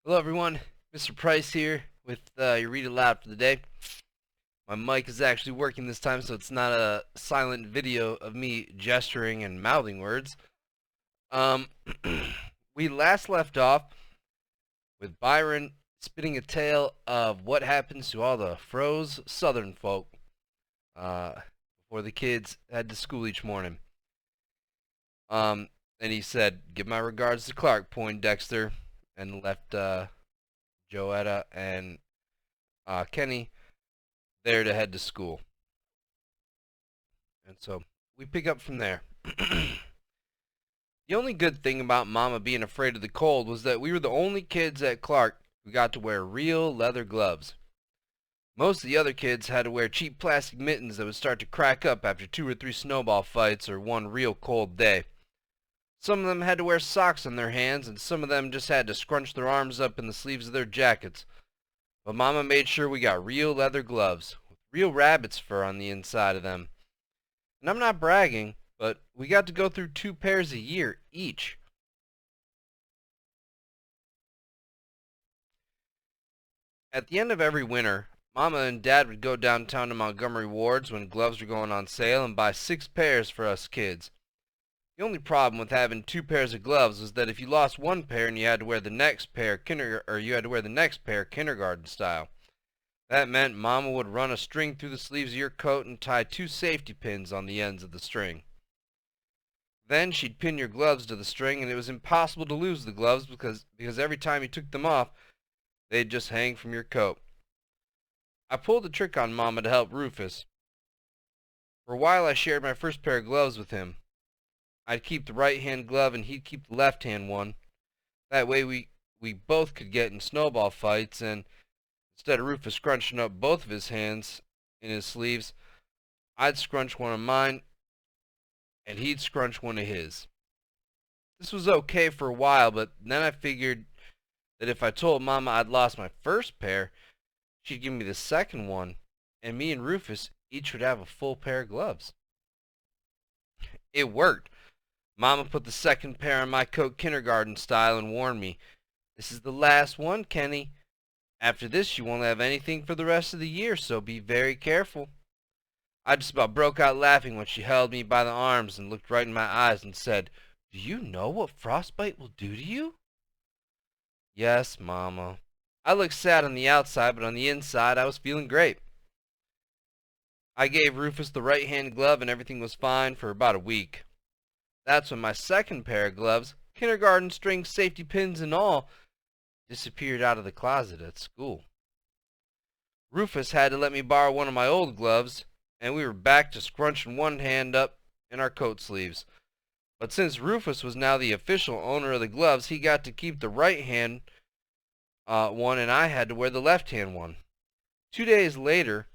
Hello everyone, Mr. Price here with your read aloud for the day. My mic is actually working this time, so it's not a silent video of me gesturing and mouthing words. Um, we last left off with Byron spinning a tale of what happens to all the froze southern folk before the kids head to school each morning. And he said, "Give my regards to Clark Poindexter," and left Joetta and Kenny there to head to school. And so we pick up from there. The only good thing about Mama being afraid of the cold was that we were the only kids at Clark who got to wear real leather gloves. Most of the other kids had to wear cheap plastic mittens that would start to crack up after 2 or 3 snowball fights or one real cold day. Some of them had to wear socks on their hands, and some of them just had to scrunch their arms up in the sleeves of their jackets. But Mama made sure we got real leather gloves, with real rabbit's fur on the inside of them. And I'm not bragging, but we got to go through 2 pairs a year each. At the end of every winter, Mama and Dad would go downtown to Montgomery Ward's when gloves were going on sale and buy 6 pairs for us kids. The only problem with having 2 pairs of gloves was that if you lost one pair and you had to wear the next pair kindergarten style. That meant Mama would run a string through the sleeves of your coat and tie 2 safety pins on the ends of the string. Then she'd pin your gloves to the string, and it was impossible to lose the gloves because every time you took them off, they'd just hang from your coat. I pulled a trick on Mama to help Rufus. For a while I shared my first pair of gloves with him. I'd keep the right-hand glove and he'd keep the left-hand one. That way we both could get in snowball fights, and instead of Rufus scrunching up both of his hands in his sleeves, I'd scrunch one of mine and he'd scrunch one of his. This was okay for a while, but then I figured that if I told Mama I'd lost my first pair, she'd give me the second one, and me and Rufus each would have a full pair of gloves. It worked. Mama put the second pair on my coat kindergarten style and warned me, "This is the last one, Kenny. After this you won't have anything for the rest of the year, so be very careful." I just about broke out laughing when she held me by the arms and looked right in my eyes and said, "Do you know what frostbite will do to you?" Yes, Mama. I looked sad on the outside, but on the inside I was feeling great. I gave Rufus the right-hand glove and everything was fine for about a week. That's when my second pair of gloves, kindergarten string safety pins and all, disappeared out of the closet at school. Rufus had to let me borrow one of my old gloves, and we were back to scrunching one hand up in our coat sleeves. But since Rufus was now the official owner of the gloves, he got to keep the right-hand one, and I had to wear the left-hand one. 2 days later,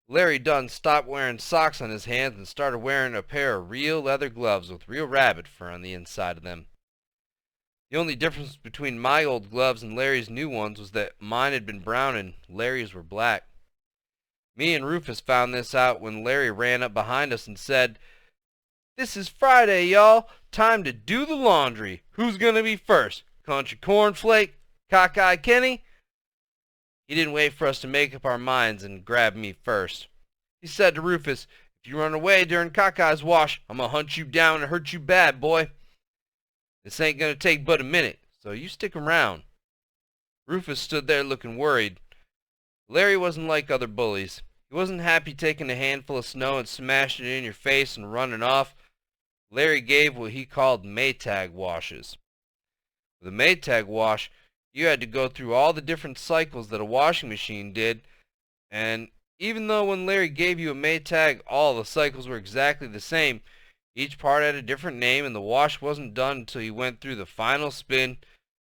Larry Dunn stopped wearing socks on his hands and started wearing a pair of real leather gloves with real rabbit fur on the inside of them. The only difference between my old gloves and Larry's new ones was that mine had been brown and Larry's were black. Me and Rufus found this out when Larry ran up behind us and said, "This is Friday, y'all. Time to do the laundry. Who's gonna be first? Country Cornflake? Cockeye Kenny?" He didn't wait for us to make up our minds and grabbed me first. He said to Rufus, "If you run away during Cockeye's wash, I'm gonna hunt you down and hurt you bad, boy. This ain't gonna take but a minute, so you stick around." Rufus stood there looking worried. Larry wasn't like other bullies. He wasn't happy taking a handful of snow and smashing it in your face and running off. Larry gave what he called Maytag washes. With a Maytag wash, you had to go through all the different cycles that a washing machine did, and even though when Larry gave you a Maytag all the cycles were exactly the same, each part had a different name, and the wash wasn't done until you went through the final spin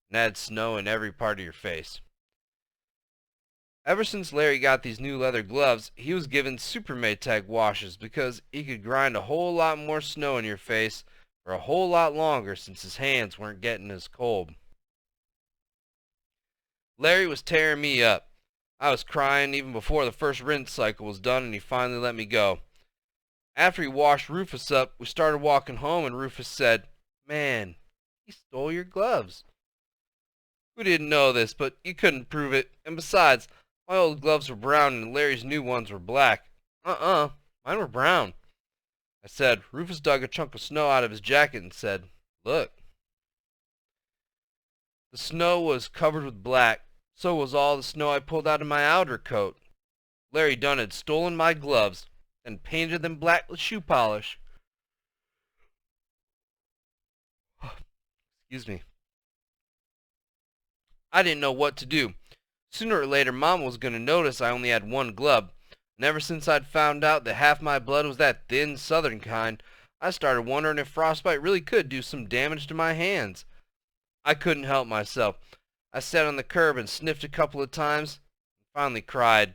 and had snow in every part of your face. Ever since Larry got these new leather gloves, he was given super Maytag washes because he could grind a whole lot more snow in your face for a whole lot longer since his hands weren't getting as cold. Larry was tearing me up. I was crying even before the first rinse cycle was done, and he finally let me go. After he washed Rufus up, we started walking home, and Rufus said, "Man, he stole your gloves." We didn't know this, but you couldn't prove it. And besides, my old gloves were brown and Larry's new ones were black. Mine were brown. I said. Rufus dug a chunk of snow out of his jacket and said, "Look." The snow was covered with black. So was all the snow I pulled out of my outer coat. Larry Dunn had stolen my gloves and painted them black with shoe polish. Excuse me. I didn't know what to do. Sooner or later, Mama was going to notice I only had one glove. And ever since I'd found out that half my blood was that thin southern kind, I started wondering if frostbite really could do some damage to my hands. I couldn't help myself. I sat on the curb and sniffed a couple of times, and finally cried.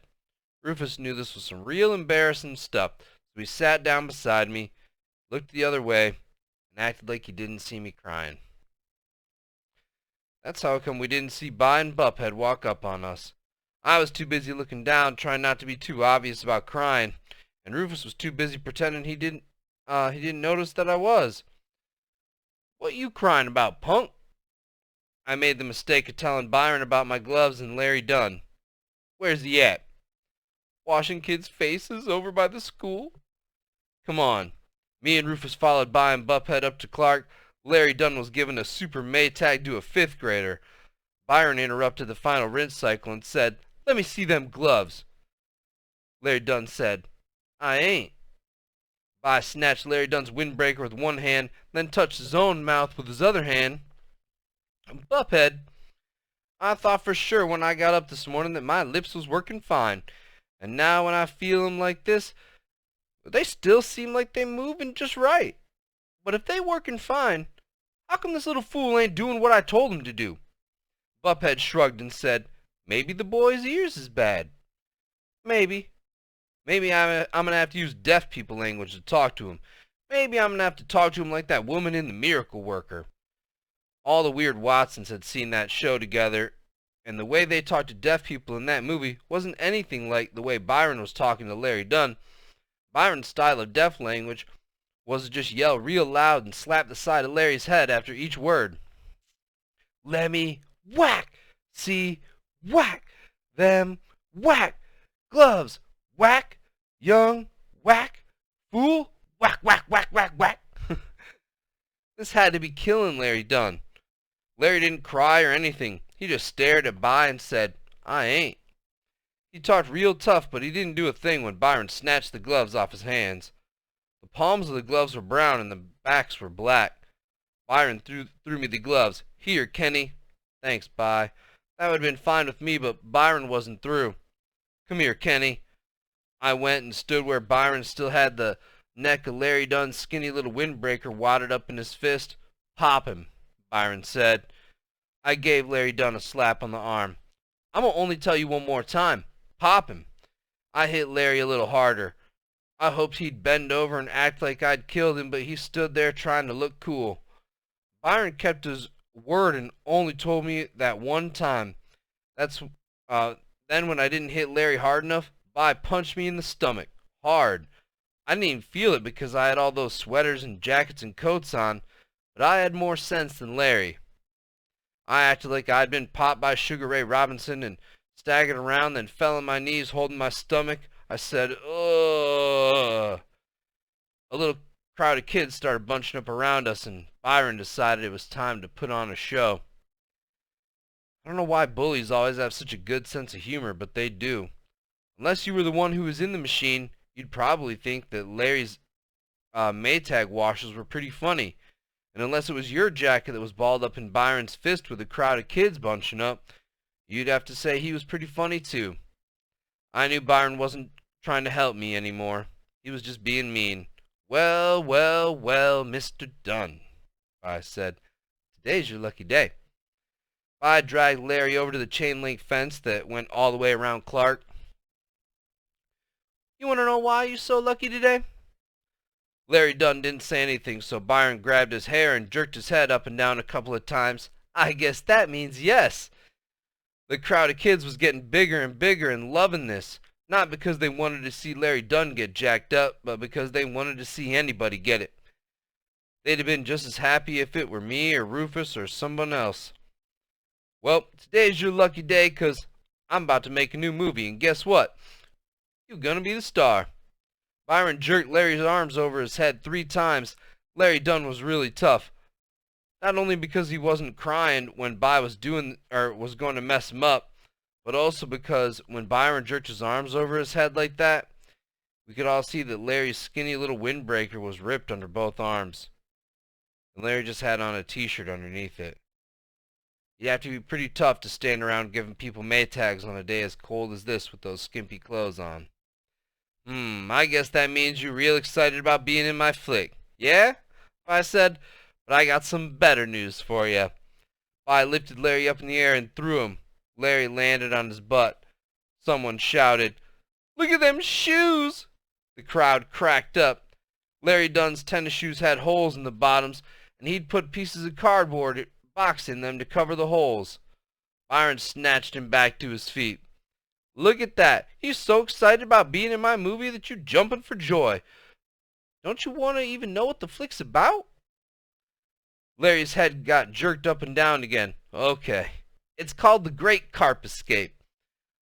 Rufus knew this was some real embarrassing stuff, so he sat down beside me, looked the other way, and acted like he didn't see me crying. That's how come we didn't see Bi and Buphead walk up on us. I was too busy looking down, trying not to be too obvious about crying, and Rufus was too busy pretending he didn't notice that I was. "What you crying about, punk?" I made the mistake of telling Byron about my gloves and Larry Dunn. "Where's he at?" "Washing kids' faces over by the school." "Come on." Me and Rufus followed Bi and Buphead up to Clark. Larry Dunn was giving a super Maytag to a 5th grader. Byron interrupted the final rinse cycle and said, "Let me see them gloves." Larry Dunn said, "I ain't." Bi snatched Larry Dunn's windbreaker with one hand, then touched his own mouth with his other hand. "Buphead, I thought for sure when I got up this morning that my lips was working fine, and now when I feel 'em like this, they still seem like they moving just right. But if they working fine, how come this little fool ain't doing what I told him to do?" Buphead shrugged and said, "Maybe the boy's ears is bad. Maybe. Maybe I'm gonna have to use deaf people language to talk to him. Maybe I'm gonna have to talk to him like that woman in The Miracle Worker." All the weird Watsons had seen that show together, and the way they talked to deaf people in that movie wasn't anything like the way Byron was talking to Larry Dunn. Byron's style of deaf language was to just yell real loud and slap the side of Larry's head after each word. "Lemmy, whack! See, whack! Them, whack! Gloves, whack! Young, whack! Fool, whack, whack, whack, whack, whack!" This had to be killing Larry Dunn. Larry didn't cry or anything. He just stared at Bi and said, "I ain't." He talked real tough, but he didn't do a thing when Byron snatched the gloves off his hands. The palms of the gloves were brown and the backs were black. Byron threw me the gloves. "Here, Kenny." "Thanks, Bi." That would have been fine with me, but Byron wasn't through. "Come here, Kenny." I went and stood where Byron still had the neck of Larry Dunn's skinny little windbreaker wadded up in his fist. "Pop him," Byron said. I gave Larry Dunn a slap on the arm. "I'm gonna only tell you one more time. Pop him." I hit Larry a little harder. I hoped he'd bend over and act like I'd killed him, but he stood there trying to look cool. Byron kept his word and only told me that one time. Then when I didn't hit Larry hard enough, Bi punched me in the stomach, hard. I didn't even feel it because I had all those sweaters and jackets and coats on, but I had more sense than Larry. I acted like I'd been popped by Sugar Ray Robinson and staggered around, then fell on my knees holding my stomach. I said, "Ugh." A little crowd of kids started bunching up around us, and Byron decided it was time to put on a show. I don't know why bullies always have such a good sense of humor, but they do. Unless you were the one who was in the machine, you'd probably think that Larry's Maytag washers were pretty funny. And unless it was your jacket that was balled up in Byron's fist with a crowd of kids bunching up, you'd have to say he was pretty funny too. I knew Byron wasn't trying to help me anymore. He was just being mean. "Well, well, well, Mr. Dunn," I said. "Today's your lucky day." I dragged Larry over to the chain-link fence that went all the way around Clark. "You want to know why you're so lucky today?" Larry Dunn didn't say anything, so Byron grabbed his hair and jerked his head up and down a couple of times. "I guess that means yes." The crowd of kids was getting bigger and bigger and loving this, not because they wanted to see Larry Dunn get jacked up, but because they wanted to see anybody get it. They'd have been just as happy if it were me or Rufus or someone else. Well, today's your lucky day 'cause I'm about to make a new movie, and guess what? You're gonna be the star. Byron jerked Larry's arms over his head 3 times. Larry Dunn was really tough. Not only because he wasn't crying when By was was going to mess him up, but also because when Byron jerked his arms over his head like that, we could all see that Larry's skinny little windbreaker was ripped under both arms. And Larry just had on a t-shirt underneath it. You'd have to be pretty tough to stand around giving people Maytags on a day as cold as this with those skimpy clothes on. I guess that means you're real excited about being in my flick. Yeah? I said, but I got some better news for you. I lifted Larry up in the air and threw him. Larry landed on his butt. Someone shouted, "Look at them shoes!" The crowd cracked up. Larry Dunn's tennis shoes had holes in the bottoms, and he'd put pieces of cardboard box in them to cover the holes. Byron snatched him back to his feet. "Look at that. He's so excited about being in my movie that you're jumping for joy. Don't you want to even know what the flick's about?" Larry's head got jerked up and down again. "Okay. It's called The Great Carp Escape."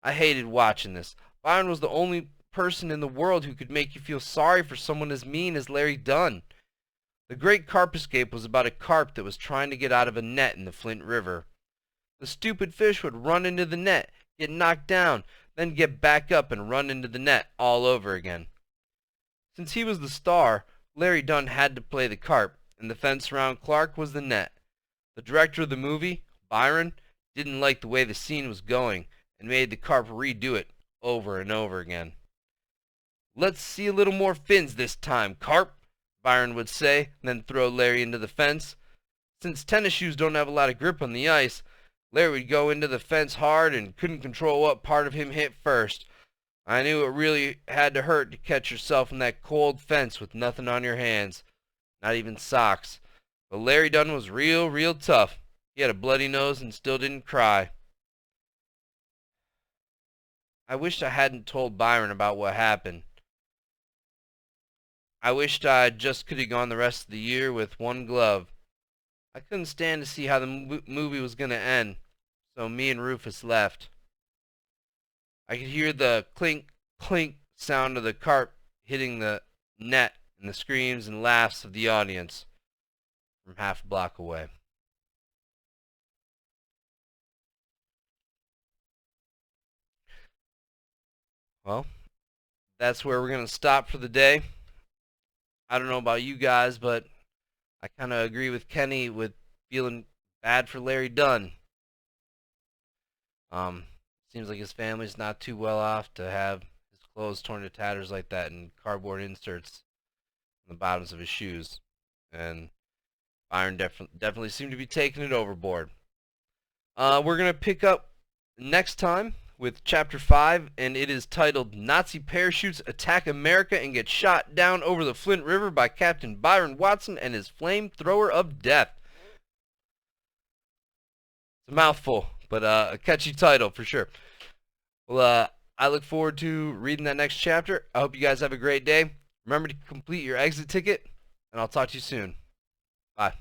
I hated watching this. Byron was the only person in the world who could make you feel sorry for someone as mean as Larry Dunn. The Great Carp Escape was about a carp that was trying to get out of a net in the Flint River. The stupid fish would run into the net, get knocked down, then get back up and run into the net all over again. Since he was the star, Larry Dunn had to play the carp, and the fence around Clark was the net. The director of the movie, Byron, didn't like the way the scene was going, and made the carp redo it over and over again. "Let's see a little more fins this time, carp," Byron would say, and then throw Larry into the fence. Since tennis shoes don't have a lot of grip on the ice, Larry would go into the fence hard and couldn't control what part of him hit first. I knew it really had to hurt to catch yourself in that cold fence with nothing on your hands, not even socks. But Larry Dunn was real tough. He had a bloody nose and still didn't cry. I wished I hadn't told Byron about what happened. I wished I just could have gone the rest of the year with one glove. I couldn't stand to see how the movie was going to end, so me and Rufus left. I could hear the clink, clink sound of the carp hitting the net and the screams and laughs of the audience from half a block away. Well, that's where we're going to stop for the day. I don't know about you guys, but I kind of agree with Kenny with feeling bad for Larry Dunn. Seems like his family's not too well off to have his clothes torn to tatters like that and cardboard inserts on the bottoms of his shoes. And Byron definitely seemed to be taking it overboard. We're going to pick up next time with Chapter 5, and it is titled Nazi Parachutes Attack America and Get Shot Down Over the Flint River by Captain Byron Watson and his Flamethrower of Death. It's a mouthful, but a catchy title for sure. Well, I look forward to reading that next chapter. I hope you guys have a great day. Remember to complete your exit ticket, and I'll talk to you soon. Bye.